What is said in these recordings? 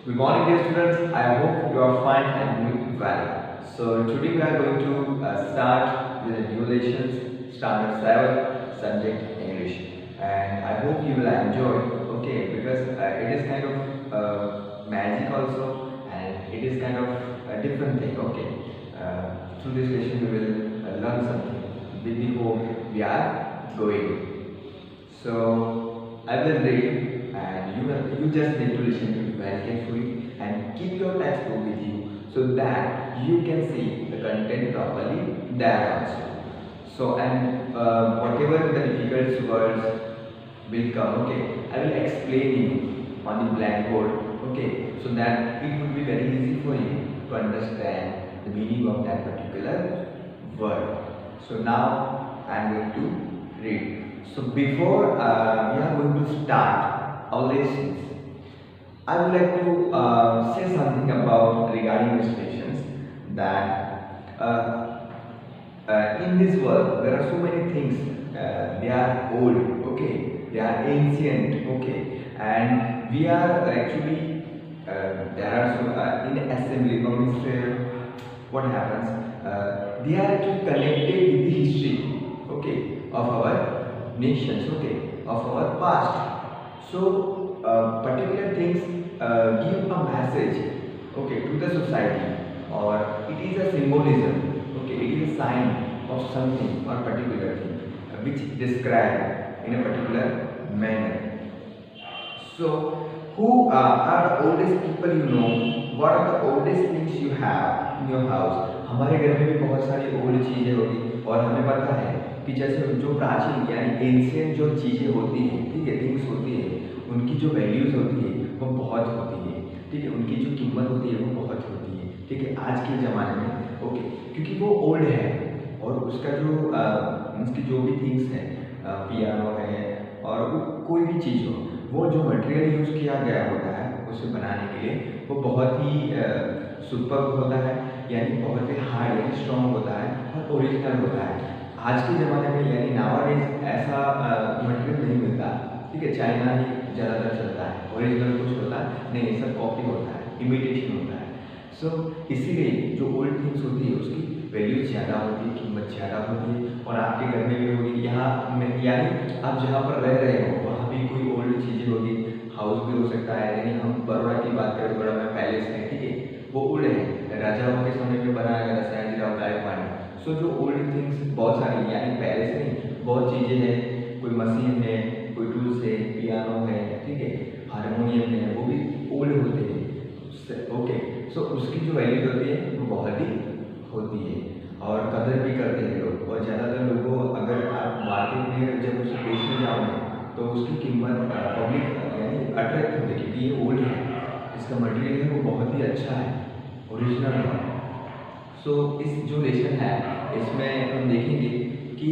Good morning, dear students. I hope you are fine and doing well. So today we are going to start with the new lessons, standard 7, subject English, and I hope you will enjoy. Okay, because it is kind of magic also, and it is kind of a different thing. Okay, through this lesson we will learn something. With the hope we are going. So I will read, and you just need to listen to it very carefully and keep your textbook with you so that you can see the content properly there also. So and whatever the difficult words will come, okay, I will explain you on the blackboard, okay, so that it would be very easy for you to understand the meaning of that particular word. So now I am going to read. So before we are going to start our lessons, I would like to say something about regarding these lessons that in this world there are so many things. They are old, okay. They are ancient, okay. And we are actually there are some in assembly means what happens? They are actually connected with the history, okay, of our nations, okay, of our past. So particular things give a message, okay, to the society, or it is a symbolism, okay, it is a sign of something or particular thing which describe in a particular manner. So, who are the oldest people you know? What are the oldest things you have in your house? हमारे घर में भी बहुत सारी old चीज़ें होगी और हमें पता है कि जैसे जो प्राचीन यानी एंशियंट जो चीज़ें होती हैं, ठीक है, थिंग्स होती है, उनकी जो वैल्यूज़ होती है वो बहुत होती है, ठीक है, उनकी जो कीमत होती है वो बहुत होती है, ठीक है, आज के ज़माने में, ओके, क्योंकि वो ओल्ड है और उसका जो उसकी जो भी थिंग्स हैं, पियानो है और कोई भी चीज़ हो, वो जो मटेरियल यूज़ किया गया होता है उसे बनाने के लिए वो बहुत ही सुपर होता है, यानी बहुत ही हार्ड यानी स्ट्रॉन्ग होता है और ओरिजिनल होता है। आज के ज़माने में यानी नाउअडेज ऐसा मटेरियल नहीं मिलता, ठीक है, चाइना ही ज़्यादातर चलता है, ओरिजिनल कुछ होता है नहीं, सब कॉपी होता है, इमिटेशन होता है। सो इसीलिए जो ओल्ड थिंग्स होती है उसकी वैल्यू ज़्यादा होती है, कीमत ज़्यादा होती है और आपके घर में भी होगी, यहाँ यानी आप जहाँ पर रह रहे हो वहाँ भी कोई ओल्ड चीज़ें होगी, हाउस भी हो सकता है, यानी हम बड़ौदा की बात करें, बड़ौदा में पैलेस है, ठीक है, वो ओल्ड है, राजाओं के समय में बनाया गया था सयाजीराव गायकवाड़ ने। सो जो ओल्ड थिंग्स बहुत सारी यानी पैलेस नहीं, बहुत चीज़ें हैं, कोई मशीन है, कोई टूल्स है, पियानो है, ठीक है, हारमोनियम है, वो भी ओल्ड होते हैं, ओके। सो उसकी जो वैल्यू होती है वो बहुत ही होती है और कदर भी करते हैं लोग, और ज़्यादातर लोगों अगर आप मार्केट में जब उसे बेचने जाओगे तो उसकी कीमत पब्लिक यानी अट्रैक्ट होती है क्योंकि ये ओल्ड है, इसका मटेरियल है वो बहुत ही अच्छा है, ओरिजिनल है। सो इस जो लेसन है इसमें हम देखेंगे कि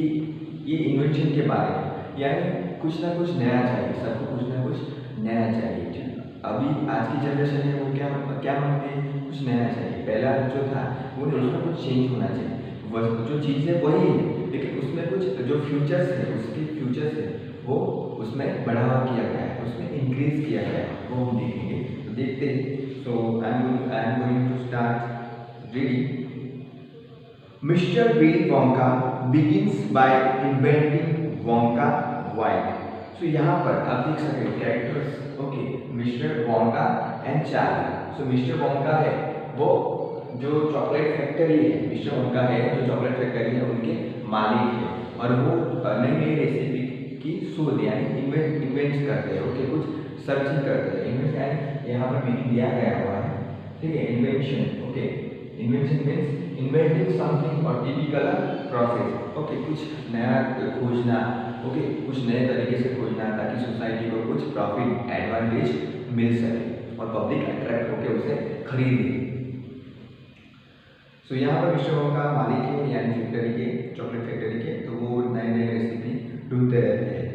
ये इन्वेंशन के बारे में, यानी कुछ ना कुछ नया चाहिए, सबको कुछ ना कुछ नया चाहिए। अभी आज की जनरेशन है वो क्या क्या मांगते हैं, कुछ नया चाहिए, पहला जो था वो उसमें कुछ चेंज होना चाहिए, वह जो चीज़ है वही है लेकिन उसमें कुछ जो फ्यूचर्स है, उसके फ्यूचर्स है वो उसमें बढ़ावा किया गया है, उसमें इंक्रीज किया गया है, वो हम देखेंगे। तो देखते हैं। So I am going to start reading. Mister Willy Wonka begins by inventing Wonka white. So यहाँ पर आप देख सकते हैं characters, okay, mister Wonka and Charlie. So mister Wonka है वो जो चॉकलेट फैक्ट्री है, मिस्टर वोंका है जो चॉकलेट फैक्ट्री है उनके मालिक है और वो नई नई रेसिपी की शोध यानी इन्वेंट करते हैं, ओके, कुछ सर्चिंग करते हैं। इन्वेंट यानी यहाँ पर मीनिंग दिया गया हुआ है, ठीक है, invention, okay, invention means inventing something और टिपिकल प्रोसेस, ओके, कुछ नया खोजना, ओके, कुछ नए तरीके से खोजना ताकि सोसाइटी को कुछ प्रॉफिट एडवांटेज मिल सके और पब्लिक अट्रैक्ट होकर उसे खरीदे। सो यहाँ पर मिस्टर वोंका मालिक है यानी फैक्ट्री के, चॉकलेट फैक्ट्री के, तो वो नए नए रेसिपी ढूंढते रहते हैं।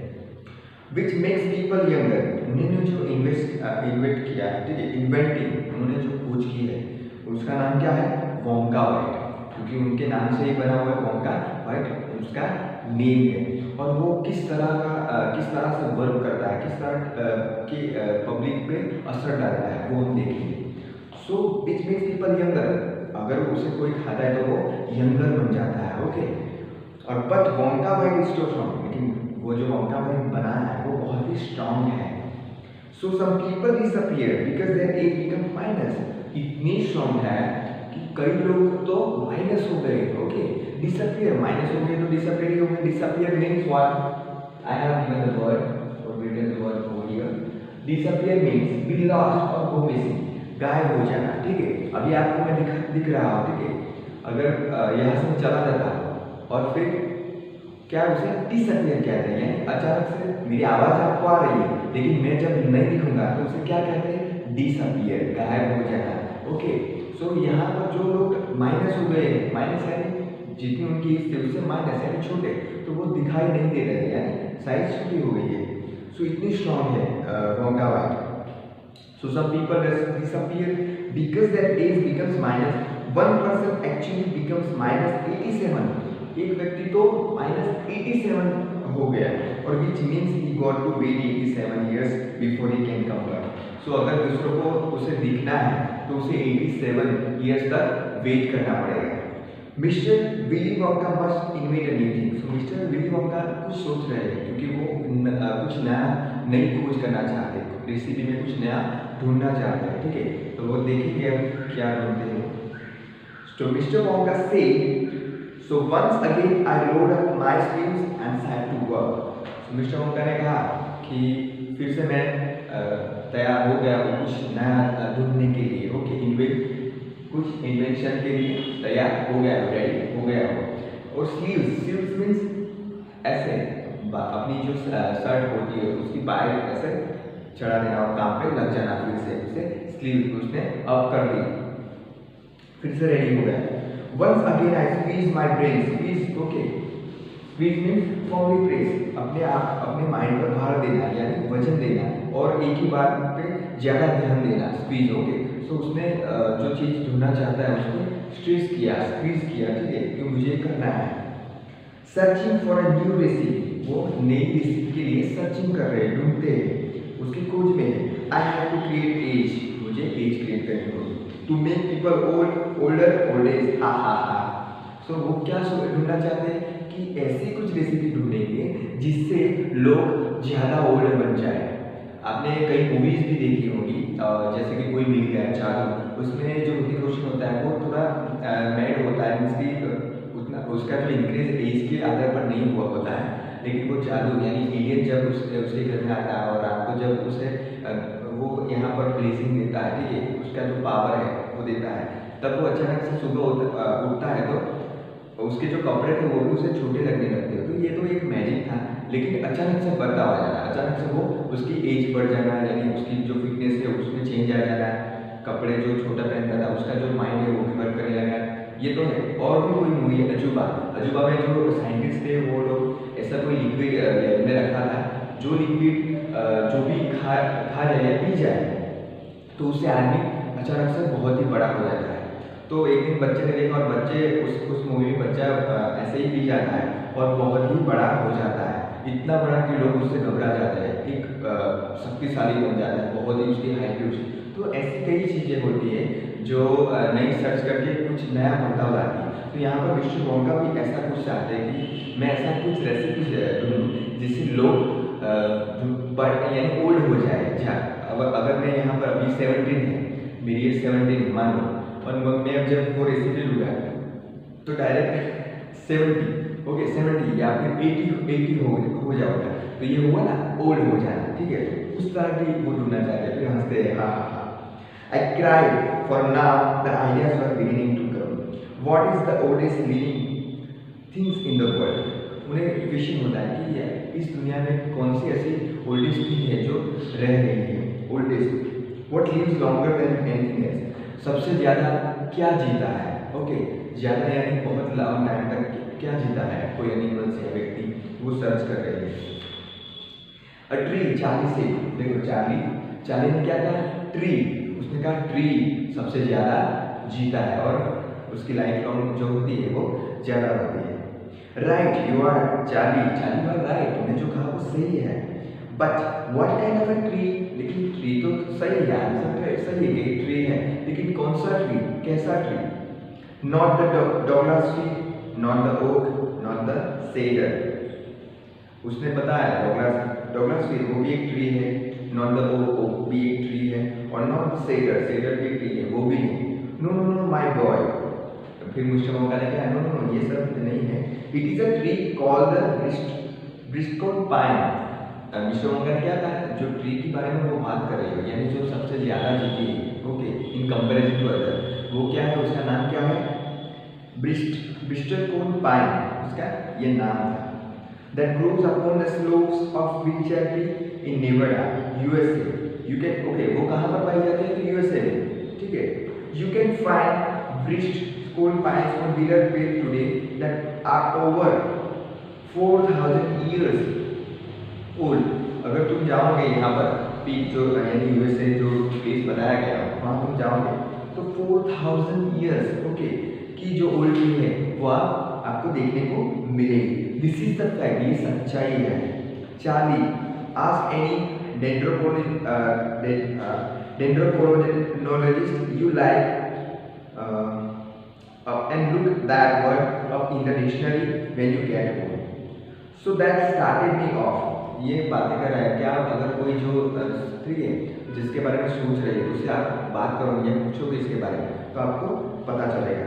विच मेक्स पीपल यंगर, उन्होंने जो इन्वेंट किया है, ठीक है, इन्वेंटिंग, उन्होंने जो खोज की है उसका नाम क्या है, वोंका वाइट। क्योंकि उनके नाम से ही बना हुआ है वोंका वाइट, उसका नेम है। और वो किस तरह से वर्क करता है, किस तरह की पब्लिक पे असर डालता है, वो हम देखेंगे। सो विच मीन्स पीपल यंगर, अगर उसे कोई खाता है तो वो यंगर बन जाता है, ओके। और but Wonka white is so strong, लेकिन वो जो वोंका वाइट बना है वो बहुत ही स्ट्रॉन्ग है। So some people disappear because their age become minus, इतनी स्ट्रॉन्ग है कि कई लोग तो माइनस हो गए, ओके। डिसअपीयर, माइनस हो गए तो डिसअपीयर हो गए। Disappear means what, I have given the word और written the word over here. Disappear means be lost और गो मिसिंग, गायब हो जाना, ठीक है। अभी आपको मैं दिख रहा हूँ, ठीक है। अगर यहाँ से चला जाता और फिर क्या उसे डिसअपीयर कहते हैं, यानी अचानक से मेरी आवाज़ आपको आ रही है लेकिन मैं जब नहीं दिखूंगा तो उसे क्या कहते हैं, डिसअपीयर, गायब हो जाना, ओके। सो यहाँ पर जो लोग माइनस हो गए, माइनस यानी जितनी उनकी एज थी उससे माइनस यानी छोटे, तो वो दिखाई नहीं दे रहे, यानी साइज छोटी हो गई है। सो इतनी स्ट्रॉन्ग है Wonka white. So some people disappear because their age becomes minus. One person actually becomes minus 87. एक व्यक्ति तो minus 87 हो गया, और which means he got to wait 87 years before he can come back. So अगर दूसरों को उसे दिखना है तो उसे 87 years तक वेट करना पड़ेगा। Mister Willy Wonka must invent a new thing. So mister Willy Wonka कुछ सोच रहे हैं, क्योंकि वो कुछ नई खोज करना चाहते हैं, रेसिपी में कुछ नया ढूंढना चाहते हैं, ठीक है। तो वो देखेंगे हम क्या ढूंढते हैं। तो मिस्टर वोंका से, so once again I rolled up my sleeves and set to work. Mister Wonka ने कहा कि फिर से मैं तैयार हो गया हूँ कुछ नया ढूंढने के लिए, ओके। कुछ इन्वेंशन के लिए तैयार हो गया, रेडी हो गया हो। और स्लीव्स मीन्स ऐसे अपनी जो शर्ट होती है उसकी बाएं ऐसे चढ़ा देना और काम पे लग जाना, फिर से उसे स्लीव उसने अप कर दी, फिर से रेडी हो गया। Once again I squeeze my brain, squeeze, okay. Squeeze means formally press, अपने माइंड पर भार देना, यानी वजन देना, और एक ही बात पे ज़्यादा ध्यान देना, स्क्वीज, ओके। सो उसने जो चीज़ ढूंढना चाहता है उसको स्ट्रेस किया, स्क्वीज किया, ठीक है, कि मुझे करना है। Searching for a new recipe, वो नई रेसिपी के लिए सर्चिंग कर रहे हैं, ढूंढते हैं, उसकी खोज में है। I have to create age, मुझे एज क्रिएट करनी होगी। To make people older old age, हा हा हा। सो वो क्या ढूंढना चाहते हैं कि ऐसी कुछ रेसिपी ढूंढेंगे जिससे लोग ज़्यादा ओल्ड बन जाए। आपने कई मूवीज़ भी देखी होगी, जैसे कि कोई मिल गया चालू, उसमें जो ऋतिक रोशन होता है वो थोड़ा मैड होता है, मीन्स उतना उसका जो इंक्रीज एज के आधार पर नहीं हुआ होता है, लेकिन वो चालू यानी एलियन जब उसके घर में आता है और आपको जब उसे वो यहाँ पर ब्लेसिंग देता है, ठीक है, उसका जो पावर है वो देता है, तब वो अचानक से सुबह उठता है तो उसके जो कपड़े थे वो भी उसे छोटे लगने लगते हैं। तो ये तो एक मैजिक था, लेकिन अचानक से बदलाव आ जाना, अचानक से वो उसकी एज बढ़ जाना, यानी उसकी जो फिटनेस है उसमें चेंज आ जाना, कपड़े जो छोटा पहनता था उसका जो माइंड है वो भी वर्क करने लगा। ये तो है। और भी कोई मूवी है अजूबा, अजूबा में जो साइंटिस्ट थे वो लोग ऐसा कोई लिक्विड लैब में रखा था, जो लिक्विड जो भी खा जाए या पी जाए तो उससे आदमी अचानक से बहुत ही बड़ा हो जाता है। तो एक दिन बच्चे ने देखा और बच्चे उस मूवी में बच्चा ऐसे ही पी जाता है और बहुत ही बड़ा हो जाता है, इतना बड़ा कि लोग उससे घबरा जाते हैं, एक शक्तिशाली बन जाता है, बहुत ही उसकी हाइट भी। तो ऐसी कई चीज़ें होती है जो नई सर्च करके कुछ नया बदलाव लाती है। तो यहाँ पर मिस्टर वोंका भी ऐसा कुछ चाहते हैं कि मैं ऐसा कुछ रेसिपी ढूंढूं जिससे लोग यानी ओल्ड हो जाए। अगर मैं यहाँ पर अभी 17 है, मेरी एज 17 है मान लो, और मैं अब जब वो रेसिपी लूँगा तो डायरेक्ट 70, ओके 70 या फिर 80 हो जाओगे, तो ये हुआ ना ओल्ड हो जाना, ठीक है। उस तरह की वो ढूंढना चाहते हैं, फिर हंसते हैं, हाँ हाँ हाँ। I cried, for now the ideas were beginning to come. What is the oldest living things in the world? उन्हें विशिंग होता है कि इस दुनिया में कौन सी ऐसी ओल्डेस्ट थिंग है जो रह रही है, oldest. What lives longer than anything else? सबसे ज़्यादा क्या जीता है, ओके। ज़्यादा यानी बहुत लंबा टाइम तक क्या जीता है कोई एनिमल्स या व्यक्ति, वो सर्च कर रहे हैं। अ ट्री, चार्ली से, देखो चार्ली ने क्या कहा, ट्री, उसने कहा ट्री सबसे ज़्यादा जीता है और उसकी लाइफ लॉन्ग जो होती है वो ज़्यादा होती है। Right, you are Charlie, you are right, तुमने जो कहा वो सही है। But what kind of a tree, लेकिन ट्री तो सही है, आंसर सही है कि ट्री है, लेकिन कौन सा ट्री, कैसा tree? Not the Douglas tree, not the oak, not the cedar. उसने बताया डॉगलास ट्री वो भी एक ट्री है, नॉट द ओक भी एक ट्री है, और नॉट द सेडर भी एक ट्री है, वो भी नहीं। No no no my boy, फिर मिस्टर मोंका ने कहा नो नो नो, ये सब नहीं है। It is a tree called the bristle pine. Mister Wonka ने क्या कहा, जो ट्री के बारे में वो बात कर रही हो, यानी जो सबसे ज्यादा जीती है, okay, in comparison to other, वो क्या है, उसका नाम क्या है? ब्रिस्टल पाइन, उसका ये नाम था। That grows upon the slopes of Wilshire in Nevada, USA. You can, okay, वो कहाँ पर पाई जाती है? USA में, ठीक है। You can find Bristol pines on Wheeler Bay today that are over 4,000 years old. अगर तुम जाओगे यहाँ पर पीक जो यानी USA जो प्लेस बनाया गया वहाँ तुम जाओगे तो 4,000 years, ओके, की जो ओल्ड ट्री है वो आपको देखने को मिलेगी। दिस इज द फैक्ट, ये सच्चाई है। Charlie, ask any dendrologist you like and look that word up in the dictionary when you get home. So that started me off. ये बातें कर रहा है क्या, अगर कोई जो स्त्री है जिसके बारे में सोच रही है उससे आप बात करोगे या पूछोगे इसके बारे में तो आपको पता चलेगा।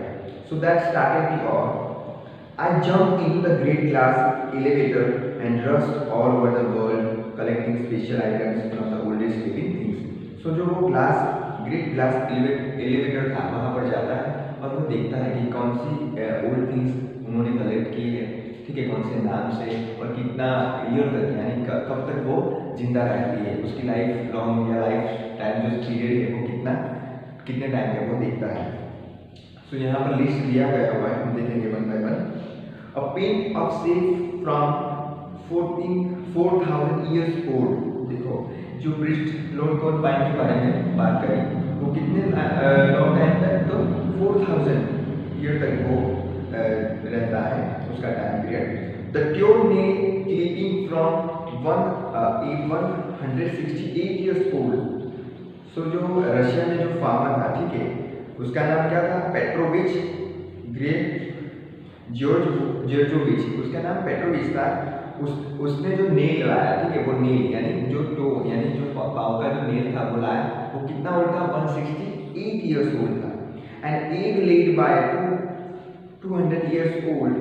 So that started me off. I jumped into the great glass elevator and rushed all over the world collecting special items from the oldest living things. So जो वो ग्रेट ग्लास एलिवेटर था वहाँ पर जाता है और वो देखता है कि कौन सी ओल्ड थिंग्स उन्होंने कलेक्ट की है, ठीक है, कौन से नाम से और कितना ईयर तक, यानी कब तक वो जिंदा रहती है, उसकी लाइफ लॉन्ग या लाइफ टाइम जो पीरियड है वो कितने टाइम तक वो देखता है। तो यहाँ पर लिस्ट दिया गया हुआ है, हम देखेंगे one by one. A paint of safe from 4,000 years old। देखो जो ब्रिस्टल पाइन के बारे में बात करें वो कितने लॉन्ग टाइम तक, तो 4,000 ईयर तक वो रहता है, उसका टाइम पीरियड। द ट्यूब ने क्लिपिंग फ्रॉम 168 years old। सो जो रशिया में जो फार्मर था, ठीक है, उसका नाम क्या था? पेट्रोविच ग्रे जॉर्जोविच, उसका नाम पेट्रोविच था। उसने जो नेल लाया, ठीक है, वो नेल यानी जो टो यानी जो पाव का जो नेल था वो लाया, वो कितना ओल्ड था? 168 years old था। And egg led by 200 years old।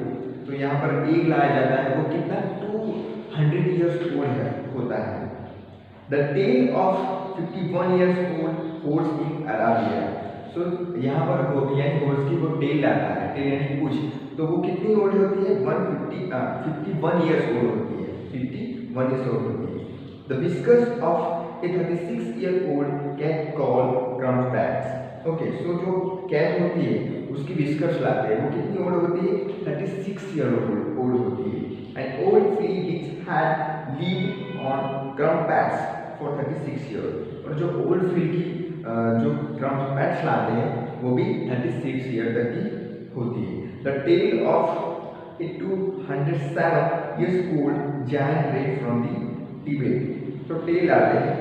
तो यहाँ पर एग लाया जाता है वो कितना? 200 years old होता है। The tell of 51 years old horse in Arabia. सो यहाँ पर यानी हॉर्स की वो टेल आता है, टेल यानी पूंछ, तो वो कितनी ओल्ड होती है? 51 years old होती है, 51 years old होती है। The whiskers of a 36 year old cat call Crumpets. Okay, so जो कैट होती है उसकी विस्कर्स लाते हैं, वो कितनी ओल्ड होती है? 36 year old होती है। And old flea which had lived on Crumpets for 36 years। और जो ओल्ड फ्ली की जो क्रम्पैक्स लाते हैं वो भी 36 year तक की होती है। The tell of a 207 years old giant red from the Tibet. तो टेल आते हैं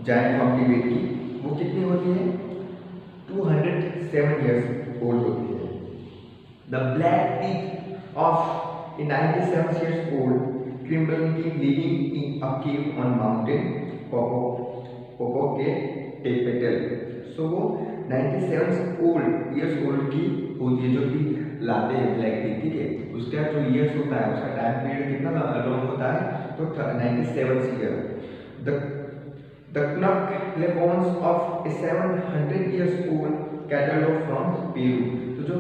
जायंट फ्रॉम टिबेट की, वो कितनी होती है? 207 years old होती है। The black teeth of A 97 years old criminal living in a cave on mountain Popocatépetl। सो वो 97 years old की होती है जो टीथ लाते हैं ब्लैक टीथ, ठीक है, उसका जो ईयर्स होता है उसका टाइम पीरियड कितना लॉन्ग होता है? तो 97 year। The Knucklebones of a 700 years old catalog from Peru। तो जो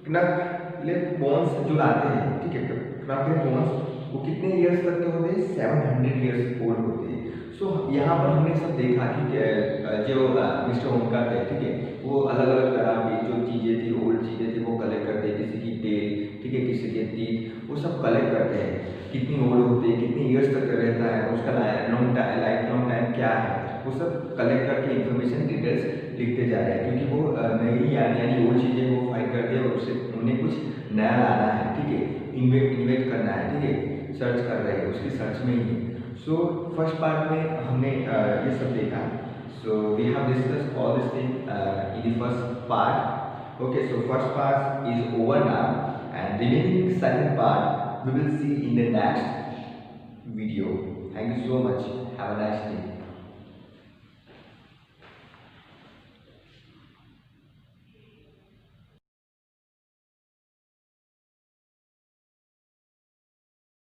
Knucklebones जो लाते हैं, ठीक है, Knucklebones वो कितने ईयर्स तक के होते हैं? 700 years old होते हैं। सो यहाँ पर हमने सब देखा कि जो मिस्टर ओमकार थे, ठीक है, वो अलग अलग तरह की जो चीज़ें थी, ओल्ड चीज़ें थी, वो कलेक्ट करते हैं, किसी की टेल, ठीक है, किसी के टीथ, वो सब कलेक्ट करते हैं, कितनी ओल्ड होती है, कितनी ईयर्स तक रहता है, उसका लाइफ लॉन्ग टाइम क्या है, वो सब कलेक्ट करके इन्फॉर्मेशन डिटेल्स लिखते जा रहे हैं, क्योंकि वो नई यानी वो चीज़ें वो फाइंड करते हैं, उससे उन्हें कुछ नया लाना है, ठीक है, इन्वेट करना है, ठीक है, सर्च कर रहे हैं, उसकी सर्च में ही है। सो फर्स्ट पार्ट में हमने ये सब देखा। So we have discussed all this thing in the first part. Okay, so first part is over now and remaining second part we will see in the next video. Thank you so much. Have a nice day.